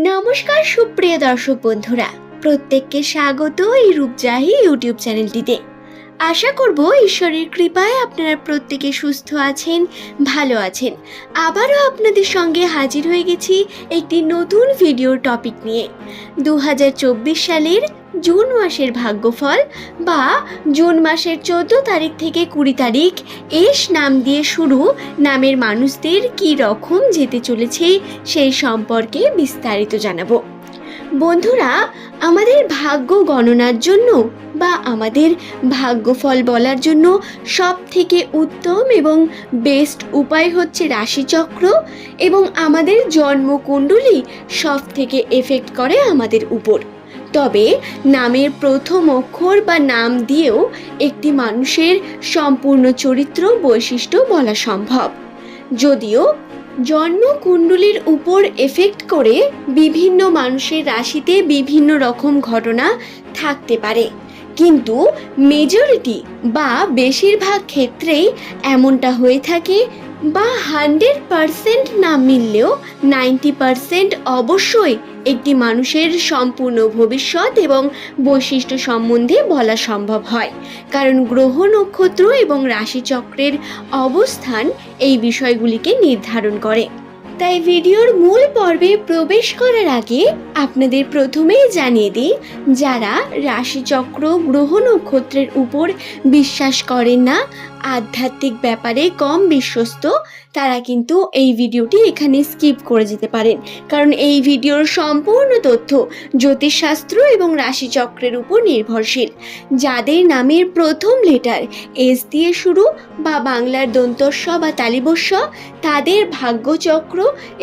নমস্কার সুপ্রিয় দর্শক বন্ধুরা, প্রত্যেককে স্বাগত এই রূপজাহি ইউটিউব চ্যানেলটিতে। আশা করব ঈশ্বরের কৃপায় আপনারা প্রত্যেকে সুস্থ আছেন, ভালো আছেন। আবারও আপনাদের সঙ্গে হাজির হয়ে গেছি একটি নতুন ভিডিওর টপিক নিয়ে। 2024 সালের জুন মাসের ভাগ্যফল বা জুন মাসের 14 তারিখ থেকে 20 তারিখ এস নাম দিয়ে শুরু নামের মানুষদের কী রকম যেতে চলেছে সেই সম্পর্কে বিস্তারিত জানাবো। বন্ধুরা, আমাদের ভাগ্য গণনার জন্য বা আমাদের ভাগ্যফল বলার জন্য সব থেকে উত্তম এবং বেস্ট উপায় হচ্ছে রাশিচক্র, এবং আমাদের জন্মকুণ্ডলী সব থেকে এফেক্ট করে আমাদের উপর। তবে নামের প্রথম অক্ষর বা নাম দিয়েও একটি মানুষের সম্পূর্ণ চরিত্র বৈশিষ্ট্য বলা সম্ভব। যদিও জন্মকুণ্ডলীর উপর এফেক্ট করে বিভিন্ন মানুষের রাশিতে বিভিন্ন রকম ঘটনা থাকতে পারে, কিন্তু মেজরিটি বা বেশিরভাগ ক্ষেত্রেই এমনটা হয়ে থাকে, বা 100% না মিললেও 90% অবশ্যই একটি মানুষের সম্পূর্ণ ভবিষ্যৎ এবং বৈশিষ্ট্য সম্বন্ধে বলা সম্ভব হয়, কারণ গ্রহ নক্ষত্র এবং রাশিচক্রের অবস্থান এই বিষয়গুলিকে নির্ধারণ করে। তাই ভিডিওর মূল পর্বে প্রবেশ করার আগে আপনাদের প্রথমেই জানিয়ে দিই, যারা রাশিচক্র গ্রহ নক্ষত্রের উপর বিশ্বাস করেন না, আধ্যাত্মিক ব্যাপারে কম বিশ্বস্ত, তারা কিন্তু এই ভিডিওটি এখানে স্কিপ করে যেতে পারেন, কারণ এই ভিডিওর সম্পূর্ণ তথ্য জ্যোতিষশাস্ত্র এবং রাশিচক্রের উপর নির্ভরশীল। যাদের নামের প্রথম লেটার এস দিয়ে শুরু বা বাংলার দন্তস্ব বা তালিবস্য, তাদের ভাগ্যচক্র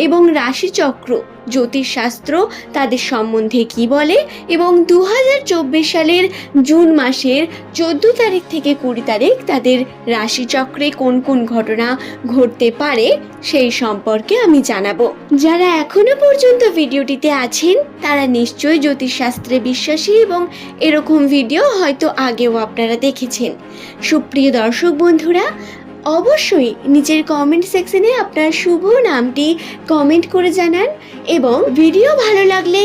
এবং রাশিচক্র জ্যোতিষশাস্ত্র তাদের সম্বন্ধে কি বলে, এবং 2024 সালের জুন মাসের 14 তারিখ থেকে 20 তারিখ তাদের রাশিচক্রে কোন কোন ঘটনা ঘটতে পারে সেই সম্পর্কে আমি জানাবো। যারা এখনো পর্যন্ত ভিডিওটিতে আছেন তারা নিশ্চয়ই জ্যোতিষশাস্ত্রে বিশ্বাসী, এবং এরকম ভিডিও হয়তো আগেও আপনারা দেখেছেন। সুপ্রিয় দর্শক বন্ধুরা, অবশ্যই নিচের কমেন্ট সেকশনে আপনার শুভ নামটি কমেন্ট করে জানান, এবং ভিডিও ভালো লাগলে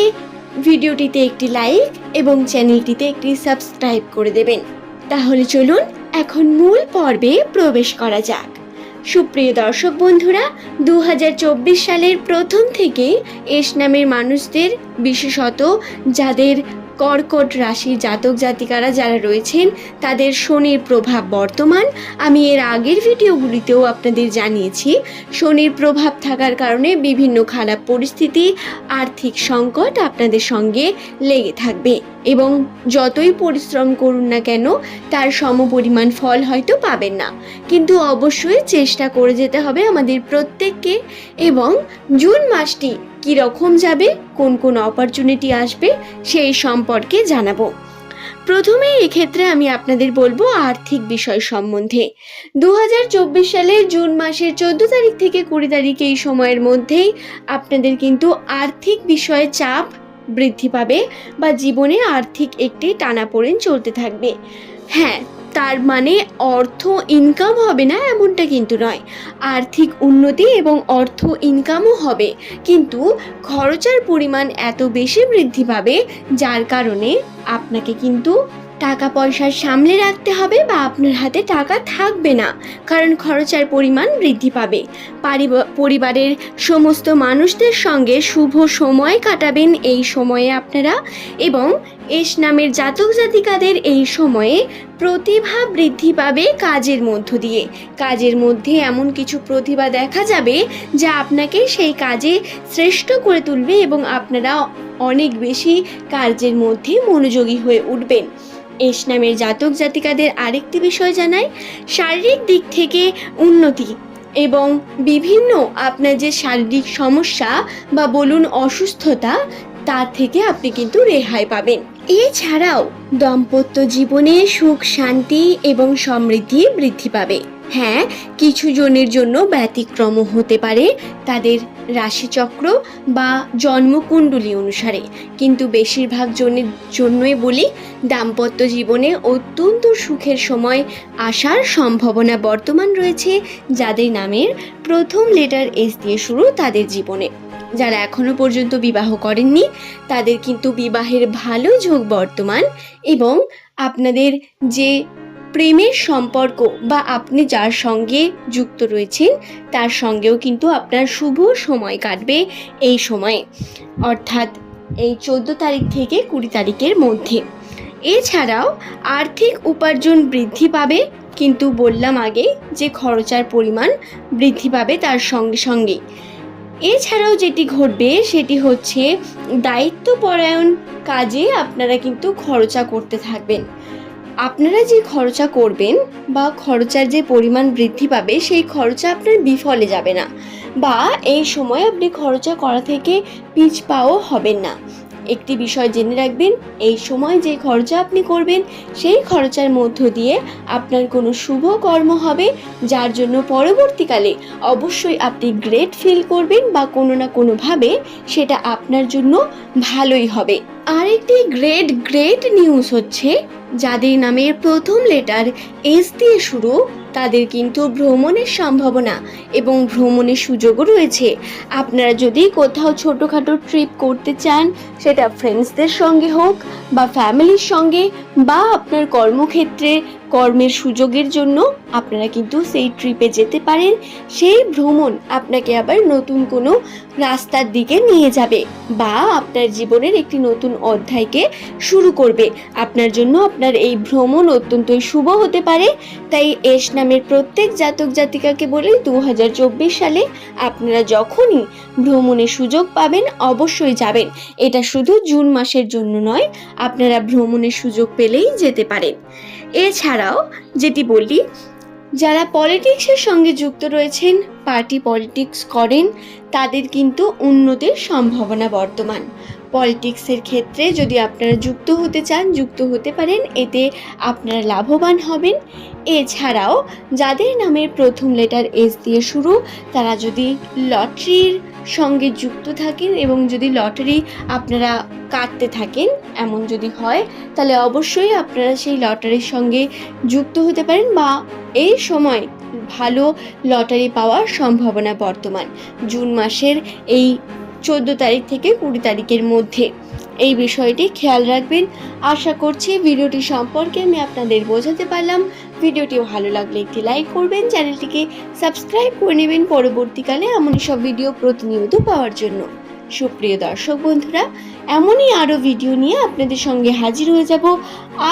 ভিডিওটিতে একটি লাইক এবং চ্যানেলটিতে একটি সাবস্ক্রাইব করে দেবেন। তাহলে চলুন এখন মূল পর্বে প্রবেশ করা যাক। সুপ্রিয় দর্শক বন্ধুরা, 2024 সালের প্রথম থেকে এস নামের মানুষদের, বিশেষত যাদের কর্কট রাশির জাতক জাতিকারা যারা রয়েছেন, তাদের শনির প্রভাব বর্তমান। আমি এর আগের ভিডিওগুলিতেও আপনাদের জানিয়েছি, শনির প্রভাব থাকার কারণে বিভিন্ন খারাপ পরিস্থিতি, আর্থিক সংকট আপনাদের সঙ্গে লেগে থাকবে, এবং যতই পরিশ্রম করুন না কেন তার সমপরিমাণ ফল হয়তো পাবেন না, কিন্তু অবশ্যই চেষ্টা করে যেতে হবে আমাদের প্রত্যেককে। এবং জুন মাসটি কি রকম যাবে, কোন কোন অপরচুনিটি আসবে সেই সম্পর্কে জানাবো। প্রথমে এক্ষেত্রে আমি আপনাদের বলবো আর্থিক বিষয় সম্বন্ধে। 2024 সালের জুন মাসের 14 তারিখ থেকে 20 তারিখ এই সময়ের মধ্যেই আপনাদের কিন্তু আর্থিক বিষয়ে চাপ বৃদ্ধি পাবে, বা জীবনে আর্থিক একটি টানাপোড়েন চলতে থাকবে। হ্যাঁ, তার মানে অর্থ ইনকাম হবে না এমনটা কিন্তু নয়, আর্থিক উন্নতি এবং অর্থ ইনকামও হবে, কিন্তু খরচার পরিমাণ এত বেশি বৃদ্ধি পাবে যার কারণে আপনাকে কিন্তু টাকা পয়সা সামলে রাখতে হবে, বা আপনার হাতে টাকা থাকবে না, কারণ খরচার পরিমাণ বৃদ্ধি পাবে। পরিবারের সমস্ত মানুষদের সঙ্গে শুভ সময় কাটাবেন এই সময়ে আপনারা, এবং এস নামের জাতক জাতিকাদের এই সময়ে প্রতিভা বৃদ্ধি পাবে কাজের মধ্য দিয়ে। কাজের মধ্যে এমন কিছু প্রতিভা দেখা যাবে যা আপনাকে সেই কাজে শ্রেষ্ঠ করে তুলবে, এবং আপনারা অনেক বেশি কার্যের মধ্যে মনোযোগী হয়ে উঠবেন। এস নামের জাতক জাতিকাদের আরেকটি বিষয় জানাই, শারীরিক দিক থেকে উন্নতি, এবং বিভিন্ন আপনার যে শারীরিক সমস্যা বা বলুন অসুস্থতা, তার থেকে আপনি কিন্তু রেহাই পাবেন। এছাড়াও দাম্পত্য জীবনে সুখ শান্তি এবং সমৃদ্ধি বৃদ্ধি পাবে। হ্যাঁ, কিছু জনের জন্য ব্যতিক্রম হতে পারে তাদের রাশিচক্র বা জন্মকুণ্ডলী অনুসারে, কিন্তু বেশিরভাগ জনের জন্যই বলি, দাম্পত্য জীবনে অত্যন্ত সুখের সময় আসার সম্ভাবনা বর্তমান রয়েছে যাদের নামের প্রথম লেটার এস দিয়ে শুরু তাদের জীবনে। যারা এখনো পর্যন্ত বিবাহ করেননি তাদের কিন্তু বিবাহের ভালো যোগ বর্তমান, এবং আপনাদের যে প্রেমের সম্পর্ক বা আপনি যার সঙ্গে যুক্ত রয়েছেন তার সঙ্গেও কিন্তু আপনার শুভ সময় কাটবে এই সময়ে, অর্থাৎ এই 14 তারিখ থেকে 20 তারিখের মধ্যে। এছাড়াও আর্থিক উপার্জন বৃদ্ধি পাবে, কিন্তু বললাম আগে যে খরচার পরিমাণ বৃদ্ধি পাবে তার সঙ্গে সঙ্গে। এছাড়াও যেটি ঘটবে সেটি হচ্ছে দায়িত্বপরায়ণ কাজে আপনারা কিন্তু খরচা করতে থাকবেন। আপনারা যে খরচা করবেন বা খরচার যে পরিমাণ বৃদ্ধি পাবে সেই খরচা আপনার বিফলে যাবে না, বা এই সময় আপনি খরচা করা থেকে পিছপাও হবেন না। একটি বিষয় জেনে রাখবেন, এই সময় যে খরচা আপনি করবেন সেই খরচার মধ্য দিয়ে আপনার কোনো শুভ কর্ম হবে, যার জন্য পরবর্তীকালে অবশ্যই আপনি গ্রেট ফিল করবেন বা কোনো না কোনোভাবে সেটা আপনার জন্য ভালোই হবে। আরেকটি গ্রেট নিউজ হচ্ছে, যাদের নামের প্রথম লেটার এস দিয়ে শুরু তাদের কিন্তু ভ্রমণের সম্ভাবনা এবং ভ্রমণের সুযোগও রয়েছে। আপনারা যদি কোথাও ছোটোখাটো ট্রিপ করতে চান, সেটা ফ্রেন্ডসদের সঙ্গে হোক বা ফ্যামিলির সঙ্গে, বা আপনার কর্মক্ষেত্রে কর্মের সুযোগের জন্য আপনারা কিন্তু সেই ট্রিপে যেতে পারেন। সেই ভ্রমণ আপনাকে আবার নতুন কোনো রাস্তার দিকে নিয়ে যাবে বা আপনার জীবনের একটি নতুন অধ্যায়কে শুরু করবে। আপনার জন্য আপনার এই ভ্রমণ অত্যন্তই শুভ হতে পারে। তাই এস নামের প্রত্যেক জাতক জাতিকাকে বলি 2024 সালে আপনারা যখনই ভ্রমণের সুযোগ পাবেন অবশ্যই যাবেন। এটা শুধু জুন মাসের জন্য নয়, আপনারা ভ্রমণের সুযোগ পেলেই যেতে পারেন। এছাড়াও যেটি বলি, যারা পলিটিক্সের সঙ্গে যুক্ত রয়েছেন, পার্টি পলিটিক্স করেন, তাদের কিন্তু উন্নতির সম্ভাবনা বর্তমান। পলিটিক্সের ক্ষেত্রে যদি আপনারা যুক্ত হতে চান, যুক্ত হতে পারেন, এতে আপনারা লাভবান হবেন। এছাড়াও যাদের নামের প্রথম লেটার এস দিয়ে শুরু, তারা যদি লটারির সঙ্গে যুক্ত থাকেন এবং যদি লটারি আপনারা কাটতে থাকেন, এমন যদি হয় তাহলে অবশ্যই আপনারা সেই লটারির সঙ্গে যুক্ত হতে পারেন, বা এই সময় ভালো লটারি পাওয়ার সম্ভাবনা বর্তমান জুন মাসের এই 14 তারিখ থেকে 20 তারিখের মধ্যে। এই বিষয়টি খেয়াল রাখবেন। আশা করছি ভিডিওটি সম্পর্কে আমি আপনাদের বোঝাতে পারলাম। ভিডিওটি ভালো লাগলে একটি লাইক করবেন, চ্যানেলটিকে সাবস্ক্রাইব করে নেবেন পরবর্তীকালে এমনই সব ভিডিও প্রতিনিয়ত পাওয়ার জন্য। সুপ্রিয় দর্শক বন্ধুরা, এমনই আরও ভিডিও নিয়ে আপনাদের সঙ্গে হাজির হয়ে যাব।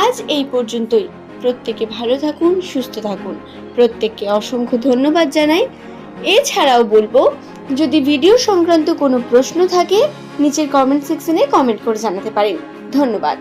আজ এই পর্যন্তই। প্রত্যেকে ভালো থাকুন, সুস্থ থাকুন। প্রত্যেককে অসংখ্য ধন্যবাদ জানাই। এছাড়াও বলবো, যদি ভিডিও সংক্রান্ত কোনো প্রশ্ন থাকে নিচের কমেন্ট সেকশনে কমেন্ট করে জানাতে পারেন। ধন্যবাদ।